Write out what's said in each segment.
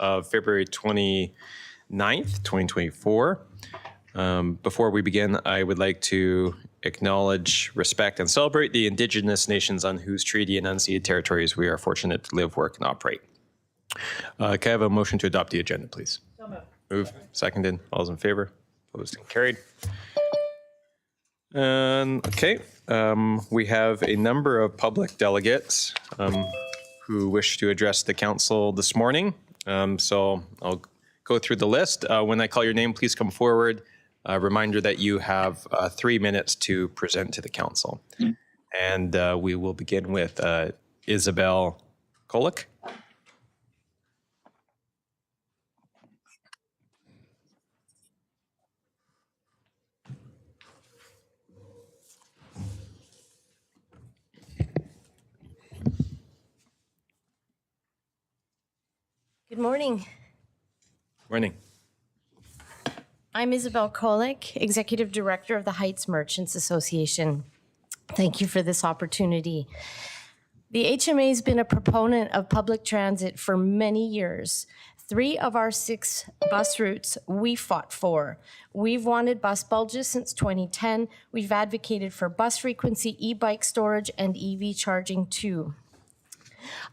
Of February 29th, 2024. Before we begin, I would like to acknowledge, respect, and celebrate the Indigenous nations on whose treaty and unceded territories we are fortunate to live, work, and operate. Can I have a motion to adopt the agenda, please? So moved. Moved, seconded. All those in favor? Opposed and carried. Okay, we have a number of public delegates who wish to address the council this morning. So I'll go through the list. When I call your name, please come forward. A reminder that you have 3 minutes to present to the council. And we will begin with Isabel Kolick. Good morning. Morning. I'm Isabel Kolick, Executive Director of the Heights Merchants Association. Thank you for this opportunity. The HMA has been a proponent of public transit for many years. 3 of our 6 bus routes we fought for. We've wanted bus bulges since 2010. We've advocated for bus frequency, e-bike storage, and EV charging too.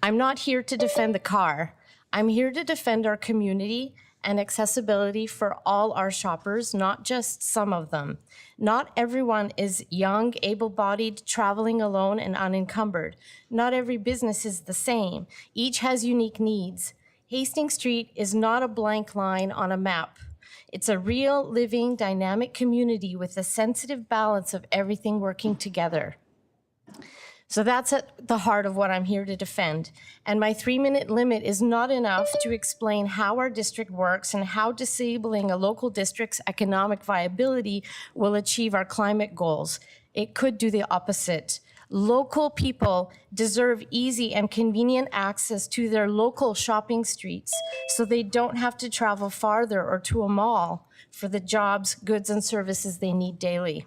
I'm not here to defend the car. I'm here to defend our community and accessibility for all our shoppers, not just some of them. Not everyone is young, able-bodied, traveling alone, and unencumbered. Not every business is the same. Each has unique needs. Hastings Street is not a blank line on a map. It's a real, living, dynamic community with a sensitive balance of everything working together. So that's at the heart of what I'm here to defend. And my 3-minute limit is not enough to explain how our district works and how disabling a local district's economic viability will achieve our climate goals. It could do the opposite. Local people deserve easy and convenient access to their local shopping streets so they don't have to travel farther or to a mall for the jobs, goods, and services they need daily.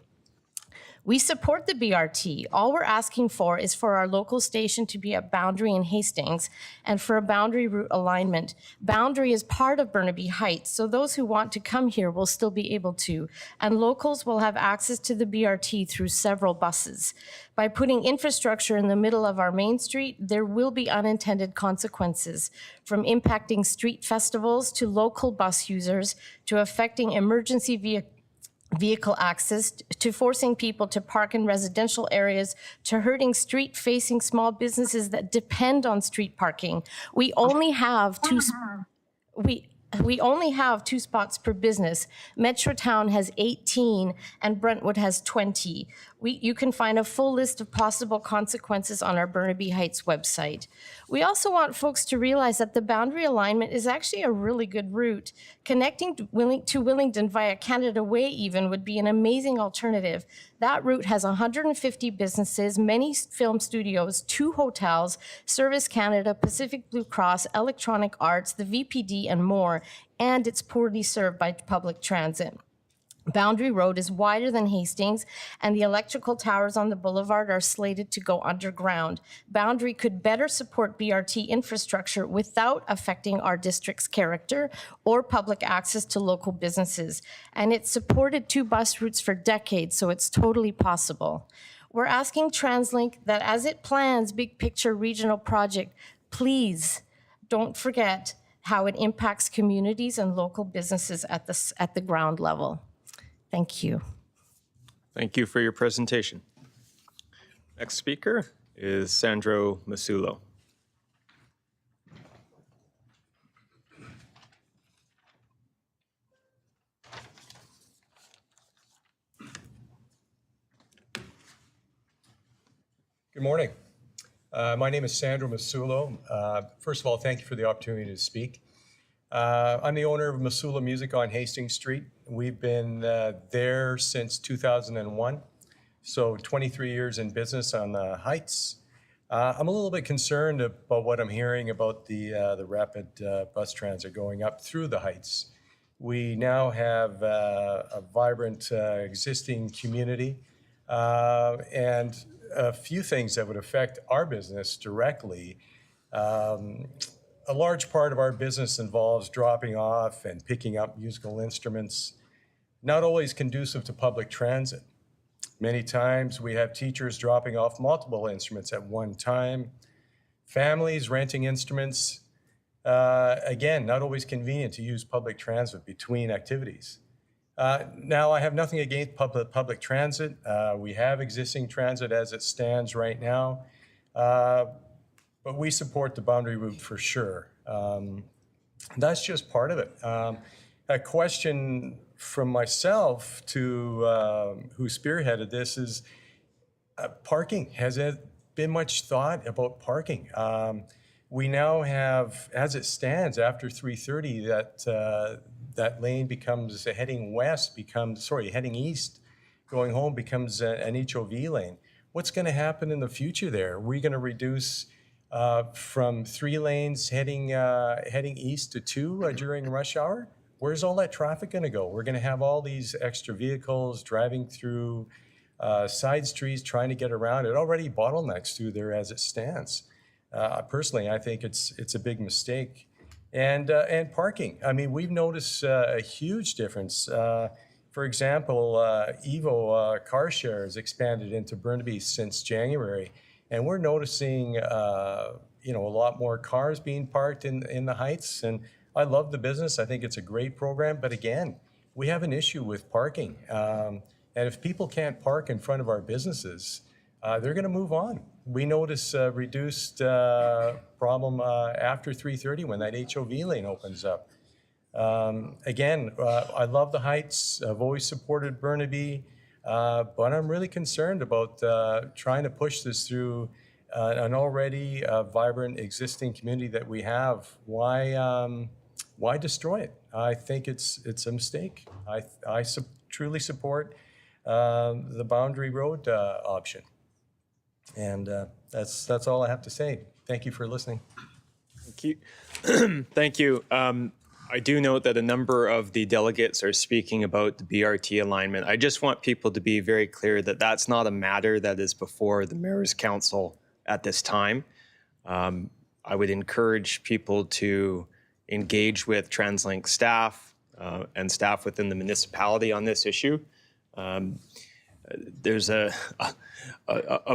We support the BRT. All we're asking for is for our local station to be at Boundary and Hastings and for a boundary route alignment. Boundary is part of Burnaby Heights, so those who want to come here will still be able to, and locals will have access to the BRT through several buses. By putting infrastructure in the middle of our main street, there will be unintended consequences, from impacting street festivals to local bus users to affecting emergency vehicle access, to forcing people to park in residential areas, to hurting street-facing small businesses that depend on street parking. We only have two spots per business. Metrotown has 18 and Brentwood has 20. You can find a full list of possible consequences on our Burnaby Heights website. We also want folks to realize that the boundary alignment is actually a really good route. Connecting to Willingdon via Canada Way even would be an amazing alternative. That route has 150 businesses, many film studios, 2 hotels, Service Canada, Pacific Blue Cross, Electronic Arts, the VPD, and more, and it's poorly served by public transit. Boundary Road is wider than Hastings, and the electrical towers on the boulevard are slated to go underground. Boundary could better support BRT infrastructure without affecting our district's character or public access to local businesses. And it's supported 2 bus routes for decades, so it's totally possible. We're asking TransLink that as it plans big picture regional project, please don't forget how it impacts communities and local businesses at the ground level. Thank you. Thank you for your presentation. Next speaker is Sandro Masulo. Good morning. My name is Sandro Masulo. First of all, thank you for the opportunity to speak. I'm the owner of Masulo Music on Hastings Street. We've been there since 2001, so 23 years in business on the Heights. I'm a little bit concerned about what I'm hearing about the rapid bus transit going up through the Heights. We now have a vibrant existing community and a few things that would affect our business directly. A large part of our business involves dropping off and picking up musical instruments, not always conducive to public transit. Many times we have teachers dropping off multiple instruments at one time, families renting instruments. Again, not always convenient to use public transit between activities. Now, I have nothing against public transit. We have existing transit as it stands right now. But we support the boundary route for sure. That's just part of it. A question from myself to who spearheaded this is parking. Has there been much thought about parking? We now have, as it stands, after 3:30, that lane becomes heading east, going home becomes an HOV lane. What's going to happen in the future there? Are we going to reduce from 3 lanes heading east to 2 during rush hour? Where's all that traffic going to go? We're going to have all these extra vehicles driving through side streets trying to get around. It already bottlenecks through there as it stands. Personally, I think it's a big mistake. And parking. I mean, we've noticed a huge difference. For example, Evo car share has expanded into Burnaby since January. And we're noticing, a lot more cars being parked in the Heights. And I love the business. I think it's a great program. But again, we have an issue with parking. And if people can't park in front of our businesses, they're going to move on. We notice a reduced problem after 3:30 when that HOV lane opens up. Again, I love the Heights. I've always supported Burnaby. But I'm really concerned about trying to push this through an already vibrant existing community that we have. Why destroy it? I think it's a mistake. I truly support the Boundary Road option. And that's all I have to say. Thank you for listening. Thank you. Thank you. I do note that a number of the delegates are speaking about the BRT alignment. I just want people to be very clear that that's not a matter that is before the Mayor's Council at this time. I would encourage people to engage with TransLink staff and staff within the municipality on this issue. There's a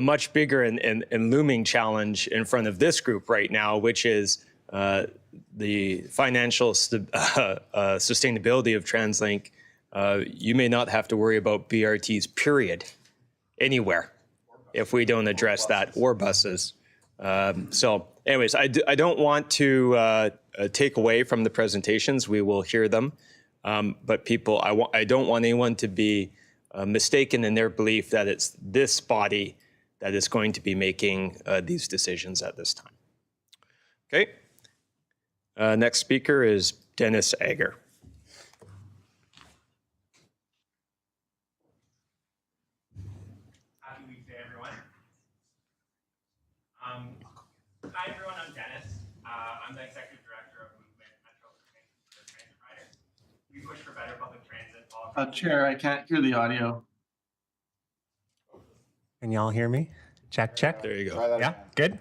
much bigger and looming challenge in front of this group right now, which is the financial sustainability of TransLink. You may not have to worry about BRTs, period, anywhere, if we don't address that, or buses. So anyways, I don't want to take away from the presentations. We will hear them. But people, I don't want anyone to be mistaken in their belief that it's this body that is going to be making these decisions at this time. Okay. Next speaker is Dennis Ager. Happy weekday, everyone. Hi, everyone. I'm Dennis. I'm the executive director of Movement Metro Transit Riders. We push for better public transit. Chair, I can't hear the audio. Can y'all hear me? Check, check. There you go. Yeah, good.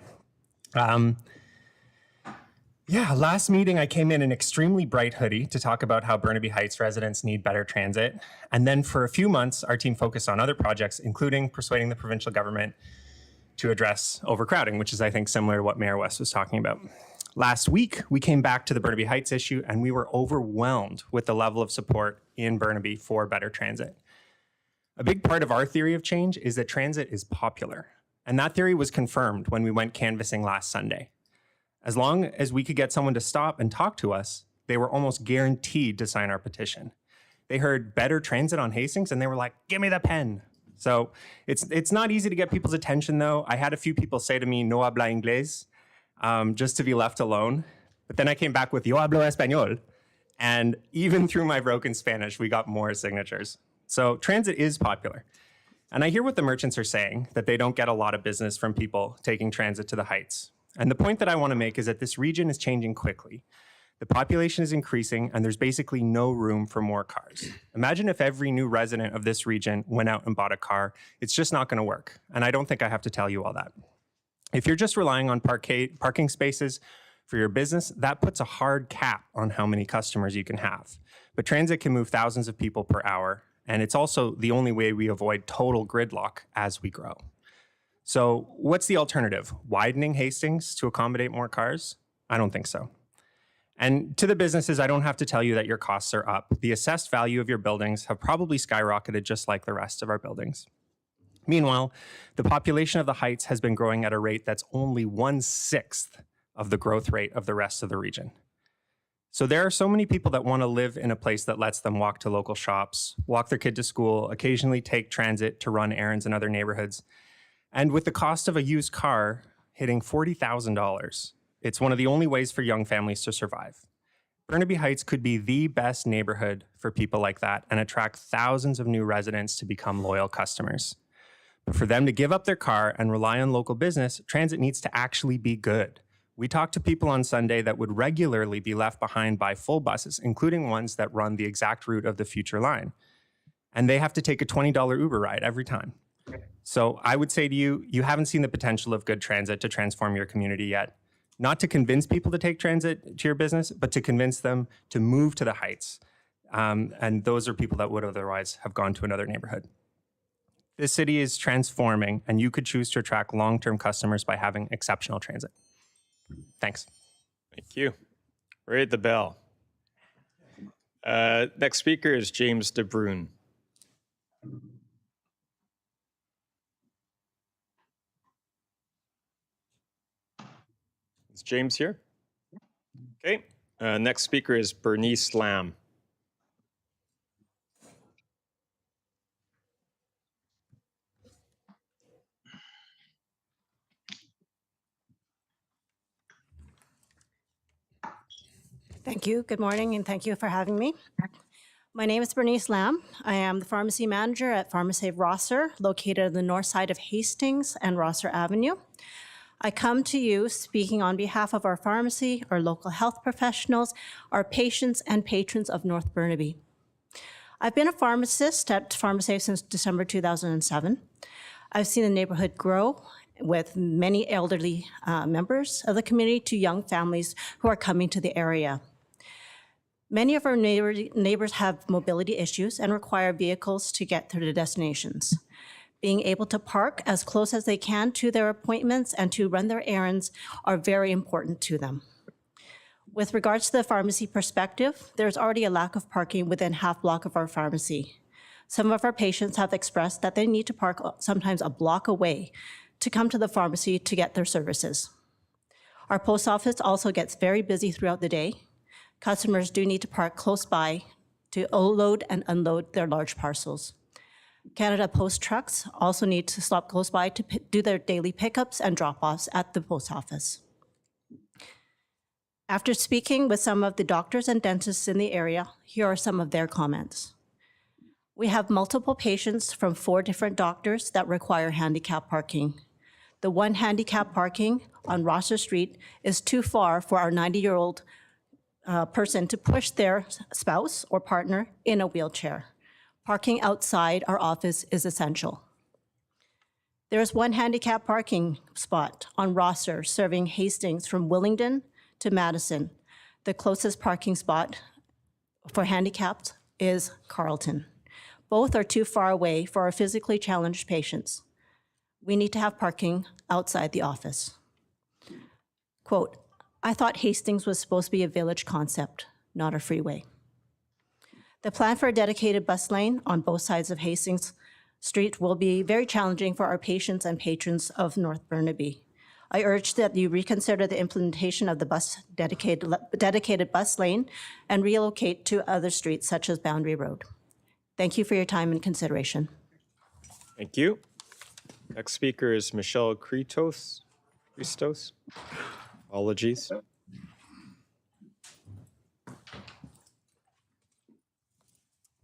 Yeah, last meeting I came in an extremely bright hoodie to talk about how Burnaby Heights residents need better transit. And then for a few months, our team focused on other projects, including persuading the provincial government to address overcrowding, which is, I think, similar to what Mayor West was talking about. Last week, we came back to the Burnaby Heights issue, and we were overwhelmed with the level of support in Burnaby for better transit. A big part of our theory of change is that transit is popular. And that theory was confirmed when we went canvassing last Sunday. As long as we could get someone to stop and talk to us, they were almost guaranteed to sign our petition. They heard better transit on Hastings and they were like, give me the pen. So it's not easy to get people's attention though. I had a few people say to me, no habla inglés, just to be left alone. But then I came back with yo hablo español. And even through my broken Spanish, we got more signatures. So transit is popular. And I hear what the merchants are saying, that they don't get a lot of business from people taking transit to the Heights. And the point that I want to make is that this region is changing quickly. The population is increasing and there's basically no room for more cars. Imagine if every new resident of this region went out and bought a car. It's just not going to work. And I don't think I have to tell you all that. If you're just relying on parking spaces for your business, that puts a hard cap on how many customers you can have. But transit can move thousands of people per hour. And it's also the only way we avoid total gridlock as we grow. So what's the alternative? Widening Hastings to accommodate more cars? I don't think so. And to the businesses, I don't have to tell you that your costs are up. The assessed value of your buildings have probably skyrocketed just like the rest of our buildings. Meanwhile, the population of the Heights has been growing at a rate that's only 1/6 of the growth rate of the rest of the region. So there are so many people that want to live in a place that lets them walk to local shops, walk their kid to school, occasionally take transit to run errands in other neighborhoods. And with the cost of a used car hitting $40,000, it's one of the only ways for young families to survive. Burnaby Heights could be the best neighborhood for people like that and attract thousands of new residents to become loyal customers. But for them to give up their car and rely on local business, transit needs to actually be good. We talked to people on Sunday that would regularly be left behind by full buses, including ones that run the exact route of the future line. And they have to take a $20 Uber ride every time. So I would say to you, you haven't seen the potential of good transit to transform your community yet. Not to convince people to take transit to your business, but to convince them to move to the Heights. And those are people that would otherwise have gone to another neighborhood. This city is transforming, and you could choose to attract long-term customers by having exceptional transit. Thanks. Thank you. Right at the bell. Next speaker is James DeBruyn. Is James here? Okay. Next speaker is Bernice Lamb. Thank you. Good morning, and thank you for having me. My name is Bernice Lamb. I am the pharmacy manager at PharmaSave Rosser, located on the north side of Hastings and Rosser Avenue. I come to you speaking on behalf of our pharmacy, our local health professionals, our patients and patrons of North Burnaby. I've been a pharmacist at PharmaSave since December 2007. I've seen the neighborhood grow with many elderly members of the community to young families who are coming to the area. Many of our neighbors have mobility issues and require vehicles to get to their destinations. Being able to park as close as they can to their appointments and to run their errands are very important to them. With regards to the pharmacy perspective, there's already a lack of parking within half block of our pharmacy. Some of our patients have expressed that they need to park sometimes a block away to come to the pharmacy to get their services. Our post office also gets very busy throughout the day. Customers do need to park close by to load and unload their large parcels. Canada Post trucks also need to stop close by to do their daily pickups and drop-offs at the post office. After speaking with some of the doctors and dentists in the area, here are some of their comments. We have multiple patients from 4 different doctors that require handicap parking. The one handicap parking on Rosser Street is too far for our 90-year-old person to push their spouse or partner in a wheelchair. Parking outside our office is essential. There is one handicap parking spot on Rosser serving Hastings from Willingdon to Madison. The closest parking spot for handicapped is Carleton. Both are too far away for our physically challenged patients. We need to have parking outside the office. Quote, I thought Hastings was supposed to be a village concept, not a freeway. The plan for a dedicated bus lane on both sides of Hastings Street will be very challenging for our patients and patrons of North Burnaby. I urge that you reconsider the implementation of the dedicated bus lane and relocate to other streets such as Boundary Road. Thank you for your time and consideration. Thank you. Next speaker is Michelle Christos. Apologies.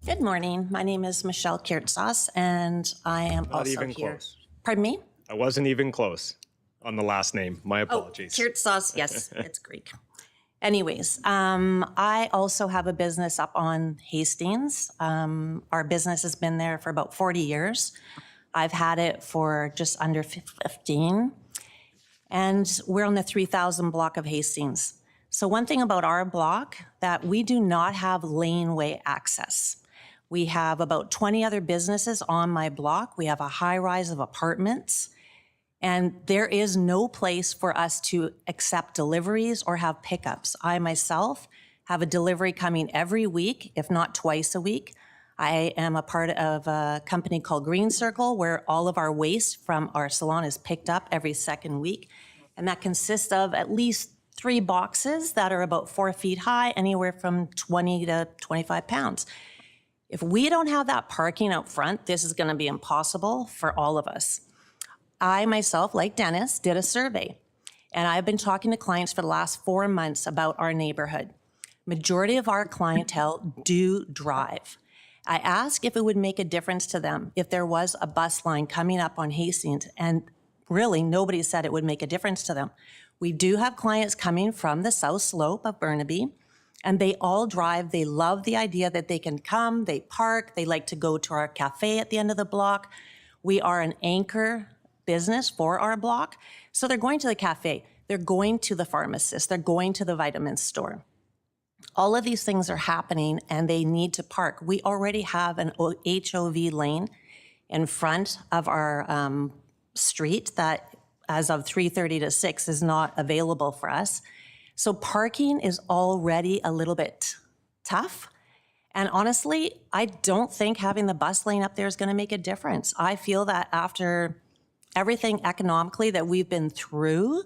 Good morning. My name is Michelle Kirtsos, and I am Not also even here. close. Pardon me? I wasn't even close on the last name. My apologies. Kirtsos, yes, it's Greek. Anyways, I also have a business up on Hastings. Our business has been there for about 40 years. I've had it for just under 15. And we're on the 3000 block of Hastings. So one thing about our block, that we do not have laneway access. We have about 20 other businesses on my block. We have a high rise of apartments. And there is no place for us to accept deliveries or have pickups. I myself have a delivery coming every week, if not twice a week. I am a part of a company called Green Circle, where all of our waste from our salon is picked up every second week. And that consists of at least 3 boxes that are about 4 feet high, anywhere from 20 to 25 pounds. If we don't have that parking out front, this is gonna be impossible for all of us. I myself, like Dennis, did a survey, and I've been talking to clients for the last 4 months about our neighborhood. Majority of our clientele do drive. I asked if it would make a difference to them if there was a bus line coming up on Hastings, and really nobody said it would make a difference to them. We do have clients coming from the south slope of Burnaby, and they all drive. They love the idea that they can come, they park, they like to go to our cafe at the end of the block. We are an anchor business for our block. So they're going to the cafe, they're going to the pharmacist, they're going to the vitamin store. All of these things are happening and they need to park. We already have an HOV lane in front of our street that as of 3:30 to 6 is not available for us. So parking is already a little bit tough. And honestly, I don't think having the bus lane up there is going to make a difference. I feel that after everything economically that we've been through,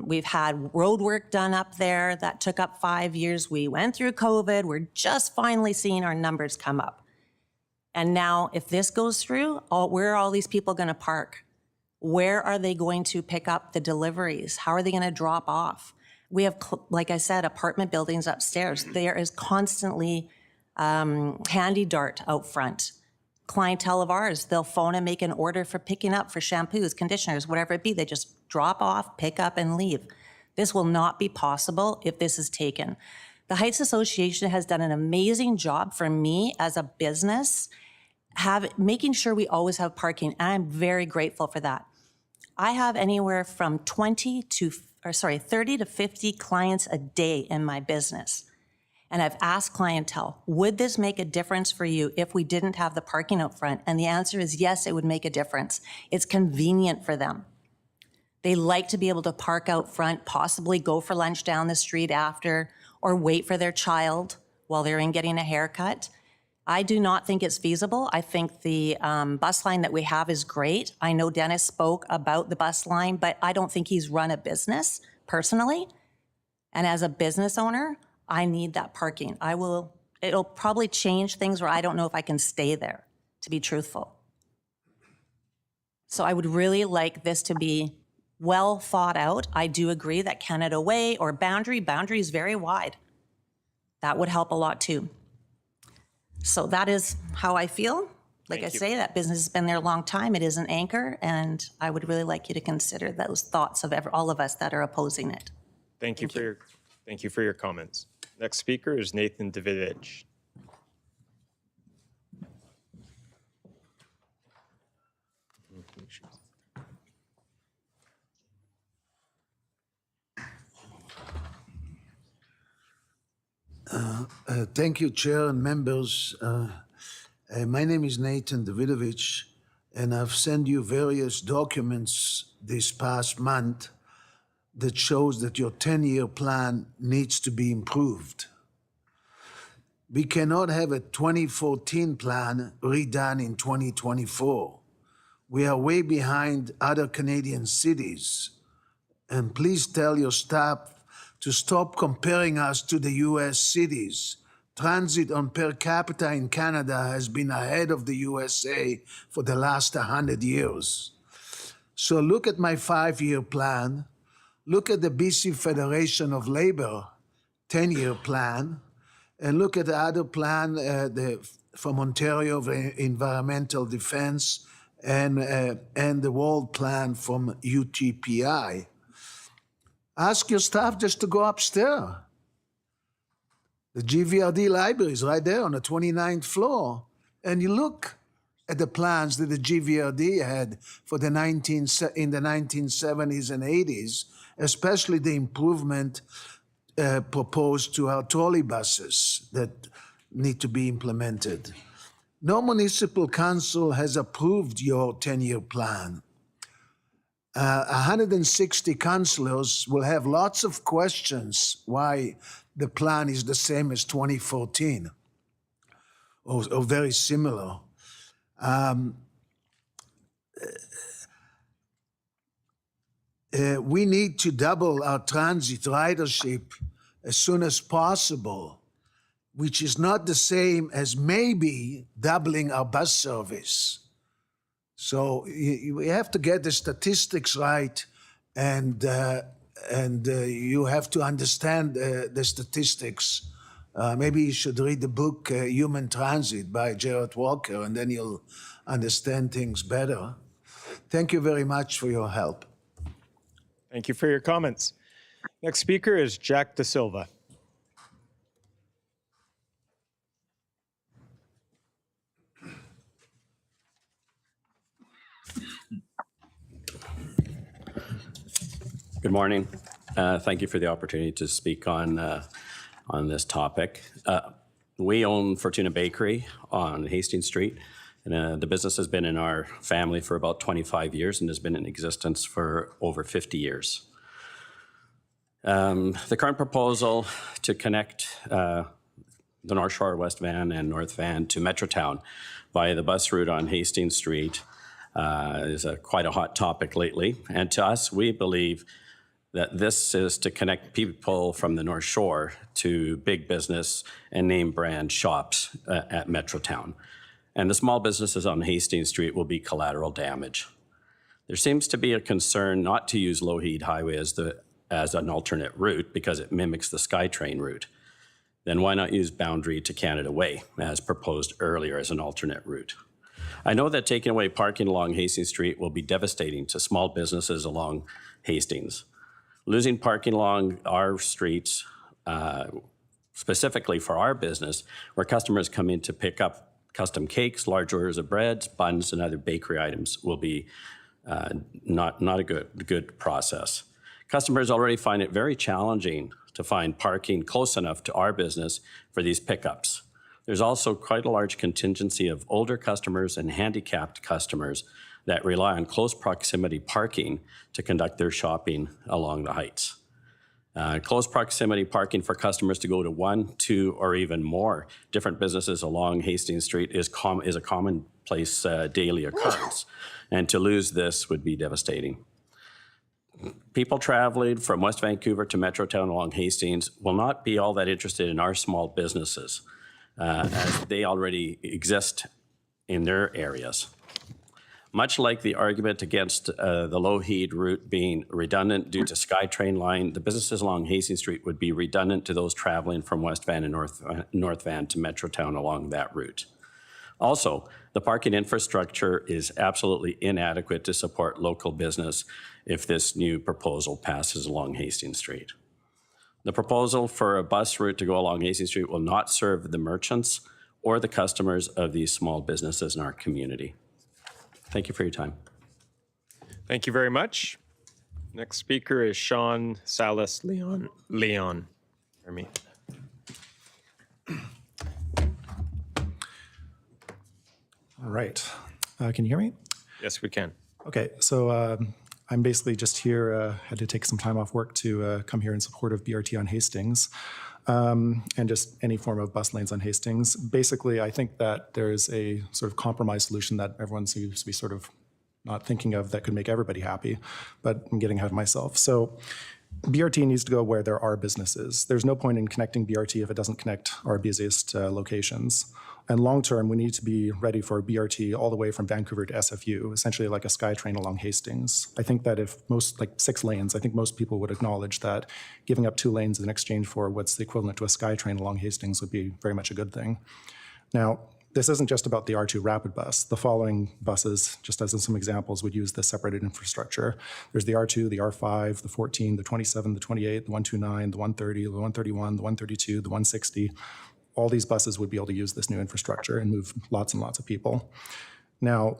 we've had road work done up there that took up 5 years. We went through COVID. We're just finally seeing our numbers come up. And now if this goes through, where are all these people going to park? Where are they going to pick up the deliveries? How are they going to drop off? We have, like I said, apartment buildings upstairs. There is constantly Handy Dart out front. Clientele of ours, they'll phone and make an order for picking up for shampoos, conditioners, whatever it be. They just drop off, pick up, and leave. This will not be possible if this is taken. The Heights Association has done an amazing job for me as a business, making sure we always have parking, and I'm very grateful for that. I have anywhere from 30 to 50 clients a day in my business. And I've asked clientele, would this make a difference for you if we didn't have the parking out front? And the answer is yes, it would make a difference. It's convenient for them. They like to be able to park out front, possibly go for lunch down the street after, or wait for their child while they're in getting a haircut. I do not think it's feasible. I think the bus line that we have is great. I know Dennis spoke about the bus line, but I don't think he's run a business personally. And as a business owner, I need that parking. It'll probably change things where I don't know if I can stay there, to be truthful. So I would really like this to be well thought out. I do agree that Canada Way or Boundary is very wide. That would help a lot too. So that is how I feel. Like I say, that business has been there a long time. It is an anchor, and I would really like you to consider those thoughts of all of us that are opposing it. Thank you for your comments. Next speaker is Nathan Davidovich. Thank you, Chair and members. My name is Nathan Davidovich, and I've sent you various documents this past month that shows that your 10-year plan needs to be improved. We cannot have a 2014 plan redone in 2024. We are way behind other Canadian cities. And please tell your staff to stop comparing us to the US cities. Transit on per capita in Canada has been ahead of the USA for the last 100 years. So look at my 5-year plan. Look at the BC Federation of Labor 10-year plan, and look at the other plan from Ontario of Environmental Defense and the World Plan from UTPI. Ask your staff just to go upstairs. The GVRD library is right there on the 29th floor. And you look at the plans that the GVRD had for in the 1970s and 80s, especially the improvement proposed to our trolley buses that need to be implemented. No municipal council has approved your 10-year plan. 160 councillors will have lots of questions why the plan is the same as 2014 or very similar. We need to double our transit ridership as soon as possible, which is not the same as maybe doubling our bus service. So we have to get the statistics right, and you have to understand the statistics. Maybe you should read the book Human Transit by Gerard Walker, and then you'll understand things better. Thank you very much for your help. Thank you for your comments. Next speaker is Jack Da Silva. Good morning. Thank you for the opportunity to speak on this topic. We own Fortuna Bakery on Hastings Street, and the business has been in our family for about 25 years and has been in existence for over 50 years. The current proposal to connect the North Shore West Van and North Van to Metrotown via the bus route on Hastings Street is quite a hot topic lately. And to us, we believe that this is to connect people from the North Shore to big business and name brand shops at Metrotown. And the small businesses on Hastings Street will be collateral damage. There seems to be a concern not to use Lougheed Highway as an alternate route because it mimics the SkyTrain route. then why not use Boundary to Canada Way, as proposed earlier as an alternate route? I know that taking away parking along Hastings Street will be devastating to small businesses along Hastings. Losing parking along our streets, specifically for our business, where customers come in to pick up custom cakes, large orders of breads, buns, and other bakery items, will be not a good process. Customers already find it very challenging to find parking close enough to our business for these pickups. There's also quite a large contingency of older customers and handicapped customers that rely on close proximity parking to conduct their shopping along the Heights. Close proximity parking for customers to go to 1, 2, or even more different businesses along Hastings Street is a commonplace daily occurrence, and to lose this would be devastating. People traveling from West Vancouver to Metrotown along Hastings will not be all that interested in our small businesses, as they already exist in their areas. Much like the argument against the Lougheed route being redundant due to SkyTrain line, the businesses along Hastings Street would be redundant to those traveling from West Van and North Van to Metrotown along that route. Also, the parking infrastructure is absolutely inadequate to support local business if this new proposal passes along Hastings Street. The proposal for a bus route to go along Hastings Street will not serve the merchants or the customers of these small businesses in our community. Thank you for your time. Thank you very much. Next speaker is Sean Salas Leon. All right. Can you hear me? Yes, we can. Okay, so I'm basically just here, had to take some time off work to come here in support of BRT on Hastings and just any form of bus lanes on Hastings. Basically, I think that there's a sort of compromise solution that everyone seems to be sort of not thinking of that could make everybody happy, but I'm getting ahead of myself. So BRT needs to go where there are businesses. There's no point in connecting BRT if it doesn't connect our busiest locations. And long-term, we need to be ready for BRT all the way from Vancouver to SFU, essentially like a SkyTrain along Hastings. I think that if like 6 lanes, I think most people would acknowledge that giving up 2 lanes in exchange for what's the equivalent to a SkyTrain along Hastings would be very much a good thing. Now, this isn't just about the R2 Rapid Bus. The following buses, just as in some examples, would use this separated infrastructure. There's the R2, the R5, the 14, the 27, the 28, the 129, the 130, the 131, the 132, the 160. All these buses would be able to use this new infrastructure and move lots and lots of people. Now,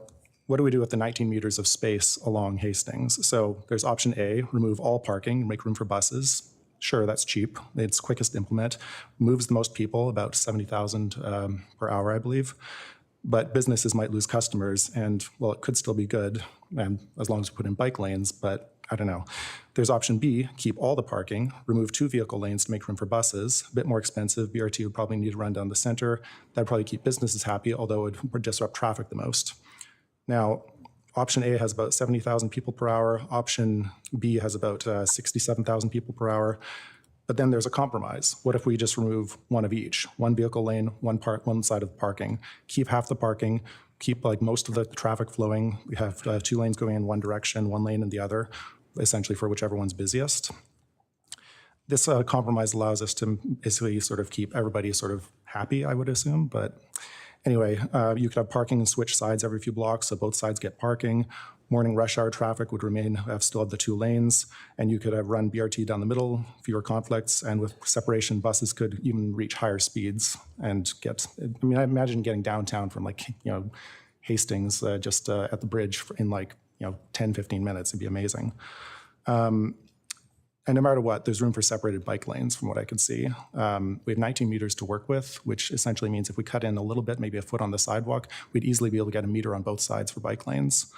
what do we do with the 19 meters of space along Hastings? So there's option A, remove all parking, make room for buses. Sure, that's cheap. It's quickest to implement, moves the most people, about 70,000 per hour, I believe. But businesses might lose customers, and well, it could still be good as long as we put in bike lanes, but I don't know. There's option B, keep all the parking, remove 2 vehicle lanes to make room for buses. A bit more expensive. BRT would probably need to run down the center. That'd probably keep businesses happy, although it would disrupt traffic the most. Now, option A has about 70,000 people per hour. Option B has about 67,000 people per hour. But then there's a compromise. What if we just remove one of each? 1 vehicle lane, one side of the parking. Keep half the parking, keep like most of the traffic flowing. We have 2 lanes going in one direction, 1 lane in the other, essentially for whichever one's busiest. This compromise allows us to basically sort of keep everybody sort of happy, I would assume. But anyway, you could have parking and switch sides every few blocks, so both sides get parking. Morning rush hour traffic would still have the 2 lanes, and you could have run BRT down the middle, fewer conflicts, and with separation, buses could even reach higher speeds and get, I mean, I imagine getting downtown from like, Hastings just at the bridge in like, 10, 15 minutes. It'd be amazing. And no matter what, there's room for separated bike lanes from what I can see. We have 19 meters to work with, which essentially means if we cut in a little bit, maybe a foot on the sidewalk, we'd easily be able to get a meter on both sides for bike lanes,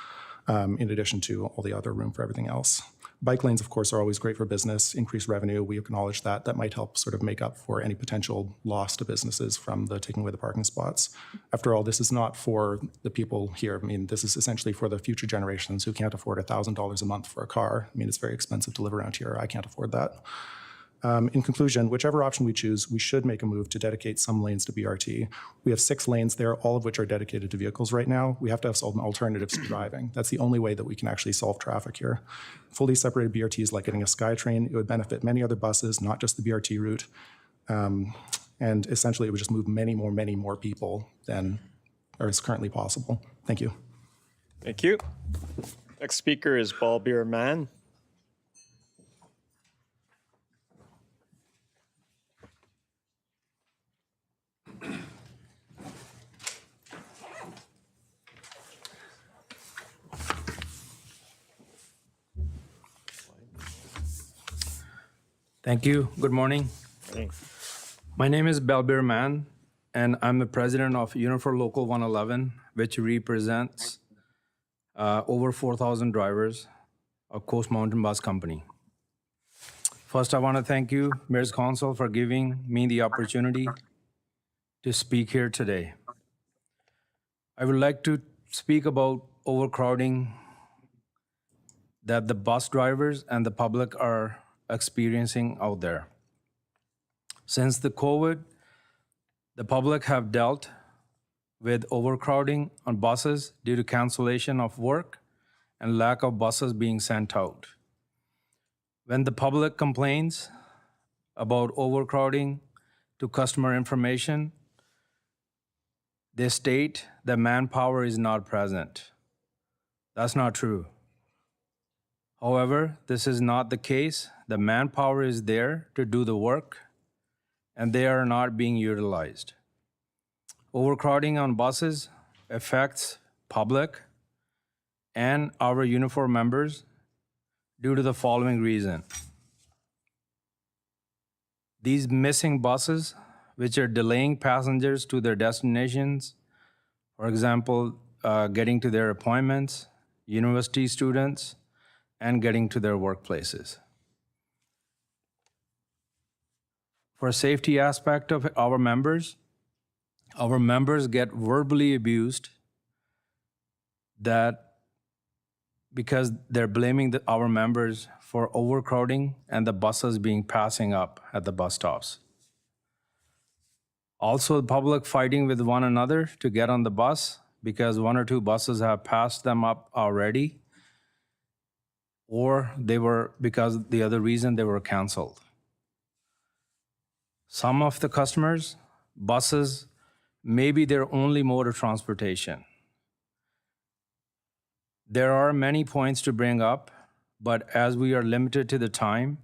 in addition to all the other room for everything else. Bike lanes, of course, are always great for business, increased revenue. We acknowledge that. That might help sort of make up for any potential loss to businesses from the taking away the parking spots. After all, this is not for the people here. I mean, this is essentially for the future generations who can't afford $1,000 a month for a car. I mean, it's very expensive to live around here. I can't afford that. In conclusion, whichever option we choose, we should make a move to dedicate some lanes to BRT. We have 6 lanes there, all of which are dedicated to vehicles right now. We have to have some alternatives to driving. That's the only way that we can actually solve traffic here. Fully separated BRT is like getting a SkyTrain. It would benefit many other buses, not just the BRT route. And essentially, it would just move many more people than is currently possible. Thank you. Thank you. Next speaker is Balbir Mann. Thank you. Good morning. My name is Balbir Mann, and I'm the president of Unifor Local 111, which represents over 4,000 drivers of Coast Mountain Bus Company. First, I want to thank you, Mayor's Council, for giving me the opportunity to speak here today. I would like to speak about overcrowding that the bus drivers and the public are experiencing out there. Since the COVID, the public have dealt with overcrowding on buses due to cancellation of work and lack of buses being sent out. When the public complains about overcrowding to customer information, they state that manpower is not present. That's not true. However, this is not the case. The manpower is there to do the work, and they are not being utilized. Overcrowding on buses affects public and our Unifor members due to the following reason. These missing buses, which are delaying passengers to their destinations, for example, getting to their appointments, university students, and getting to their workplaces. For a safety aspect of our members get verbally abused that because they're blaming our members for overcrowding and the buses being passing up at the bus stops. Also, the public fighting with one another to get on the bus because one or two buses have passed them up already, or because the other reason they were canceled. Some of the customers, buses may be their only mode of transportation. There are many points to bring up, but as we are limited to the time,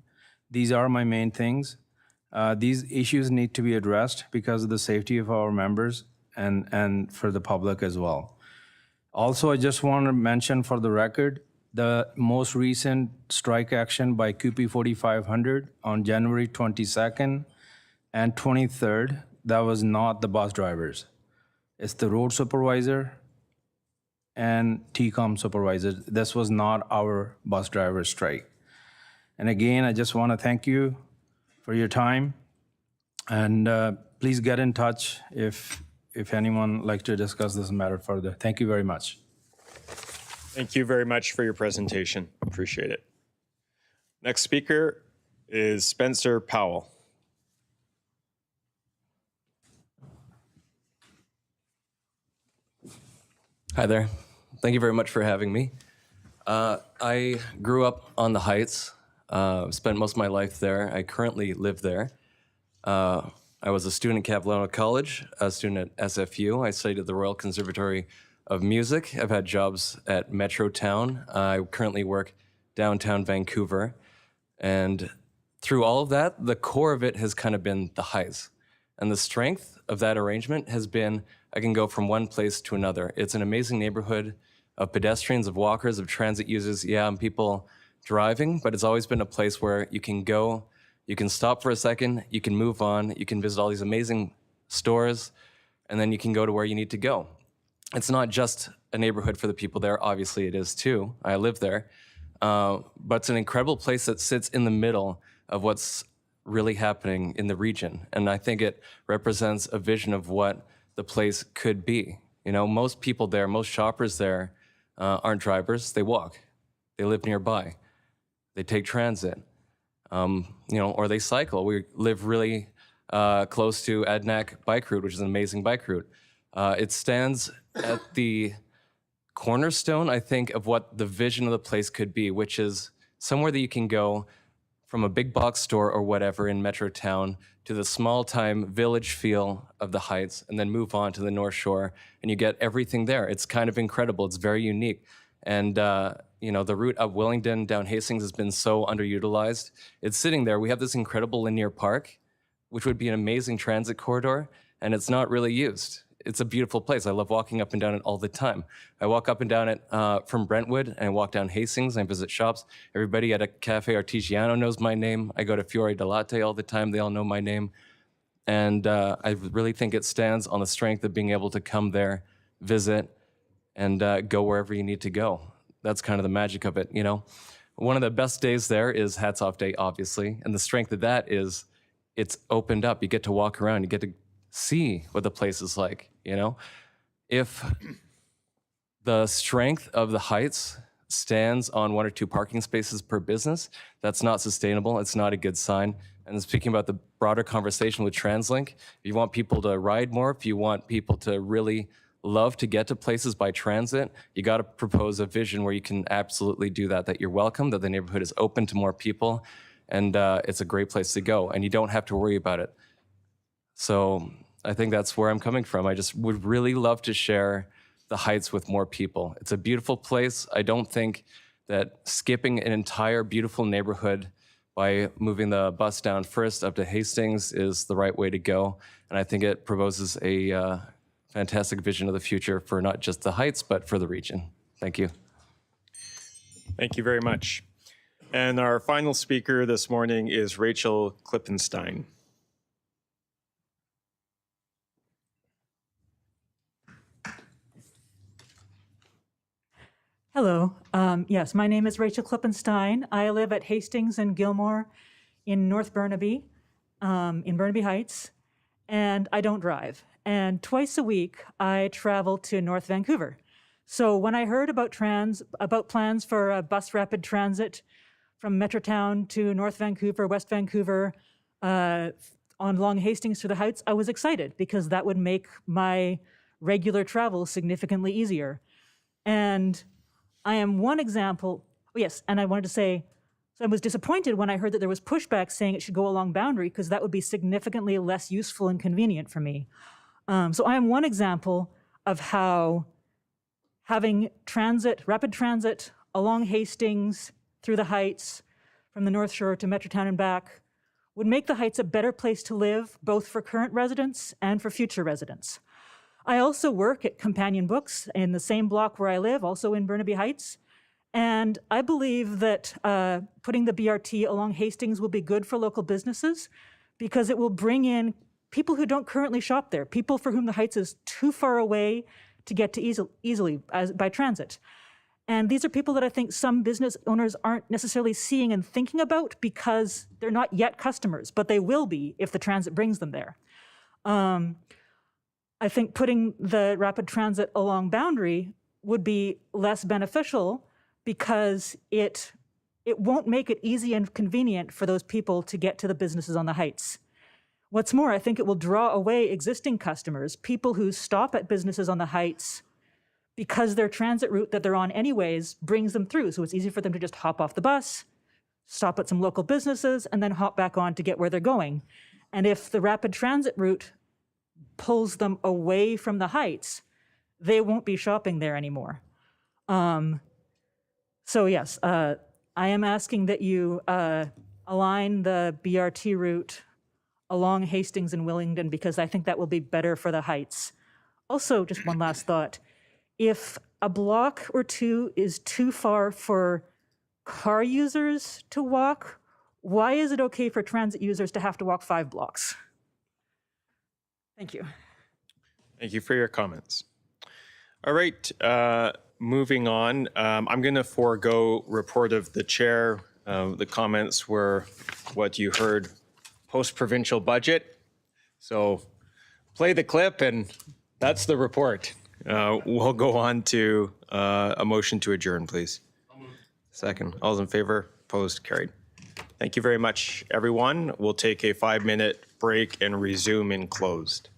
these are my main things. These issues need to be addressed because of the safety of our members and for the public as well. Also, I just want to mention for the record, the most recent strike action by CUPE 4500 on January 22nd and 23rd, that was not the bus drivers. It's the road supervisor and TCOM supervisor. This was not our bus driver strike. And again, I just want to thank you for your time. And please get in touch if anyone would like to discuss this matter further. Thank you very much. Thank you very much for your presentation. Appreciate it. Next speaker is Spencer Powell. Hi there. Thank you very much for having me. I grew up on the Heights, spent most of my life there. I currently live there. I was a student at Capilano College, a student at SFU. I studied at the Royal Conservatory of Music. I've had jobs at Metrotown. I currently work downtown Vancouver. And through all of that, the core of it has kind of been the Heights. And the strength of that arrangement has been I can go from one place to another. It's an amazing neighborhood of pedestrians, of walkers, of transit users, and people driving, but it's always been a place where you can go, you can stop for a second, you can move on, you can visit all these amazing stores, and then you can go to where you need to go. It's not just a neighborhood for the people there, obviously it is too, I live there, but it's an incredible place that sits in the middle of what's really happening in the region, and I think it represents a vision of what the place could be. You know, most people there, most shoppers there aren't drivers, they walk, they live nearby, they take transit, or they cycle. We live really close to Adnak Bike Route, which is an amazing bike route. It stands at the cornerstone, I think, of what the vision of the place could be, which is somewhere that you can go from a big box store or whatever in Metro Town to the small time village feel of the Heights, and then move on to the North Shore, and you get everything there. It's kind of incredible. It's very unique. And the route up Willingdon down Hastings has been so underutilized. It's sitting there. We have this incredible linear park, which would be an amazing transit corridor, and it's not really used. It's a beautiful place. I love walking up and down it all the time. I walk up and down it from Brentwood, and I walk down Hastings, and I visit shops. Everybody at a Cafe Artigiano knows my name. I go to Fiore di Latte all the time. They all know my name. And I really think it stands on the strength of being able to come there, visit, and go wherever you need to go. That's kind of the magic of it, you know? One of the best days there is Hats Off Day, obviously. And the strength of that is it's opened up. You get to walk around. You get to see what the place is like, you know? If the strength of the Heights stands on 1 or 2 parking spaces per business, that's not sustainable. It's not a good sign. And speaking about the broader conversation with TransLink, if you want people to ride more, if you want people to really love to get to places by transit, you got to propose a vision where you can absolutely do that, that you're welcome, that the neighborhood is open to more people, and it's a great place to go, and you don't have to worry about it. So I think that's where I'm coming from. I just would really love to share the Heights with more people. It's a beautiful place. I don't think that skipping an entire beautiful neighborhood by moving the bus down first up to Hastings is the right way to go. And I think it proposes a fantastic vision of the future for not just the Heights, but for the region. Thank you. Thank you very much. And our final speaker this morning is Rachel Klippenstein. Hello. Yes, my name is Rachel Klippenstein. I live at Hastings and Gilmore in North Burnaby, in Burnaby Heights, and I don't drive. And twice a week, I travel to North Vancouver. So when I heard about plans for a bus rapid transit from Metrotown to North Vancouver, West Vancouver, on Long Hastings to the Heights, I was excited because that would make my regular travel significantly easier. And I am one example. Oh, yes, and I wanted to say, so I was disappointed when I heard that there was pushback saying it should go along Boundary because that would be significantly less useful and convenient for me. So I am one example of how having rapid transit along Hastings, through the Heights, from the North Shore to Metrotown and back, would make the Heights a better place to live, both for current residents and for future residents. I also work at Companion Books in the same block where I live, also in Burnaby Heights. And I believe that putting the BRT along Hastings will be good for local businesses because it will bring in people who don't currently shop there, people for whom the Heights is too far away to get to easily by transit. And these are people that I think some business owners aren't necessarily seeing and thinking about because they're not yet customers, but they will be if the transit brings them there. I think putting the rapid transit along Boundary would be less beneficial because it won't make it easy and convenient for those people to get to the businesses on the Heights. What's more, I think it will draw away existing customers, people who stop at businesses on the Heights because their transit route that they're on anyways brings them through. So it's easy for them to just hop off the bus, stop at some local businesses, and then hop back on to get where they're going. And if the rapid transit route pulls them away from the Heights, they won't be shopping there anymore. So yes, I am asking that you align the BRT route along Hastings and Willingdon because I think that will be better for the Heights. Also, just one last thought. If a block or two is too far for car users to walk, why is it okay for transit users to have to walk 5 blocks? Thank you. Thank you for your comments. All right, moving on. I'm going to forego report of the chair. The comments were what you heard post-provincial budget. So play the clip and that's the report. We'll go on to a motion to adjourn, please. Second. All those in favor? Opposed? Carried. Thank you very much, everyone. We'll take a 5-minute break and resume in closed.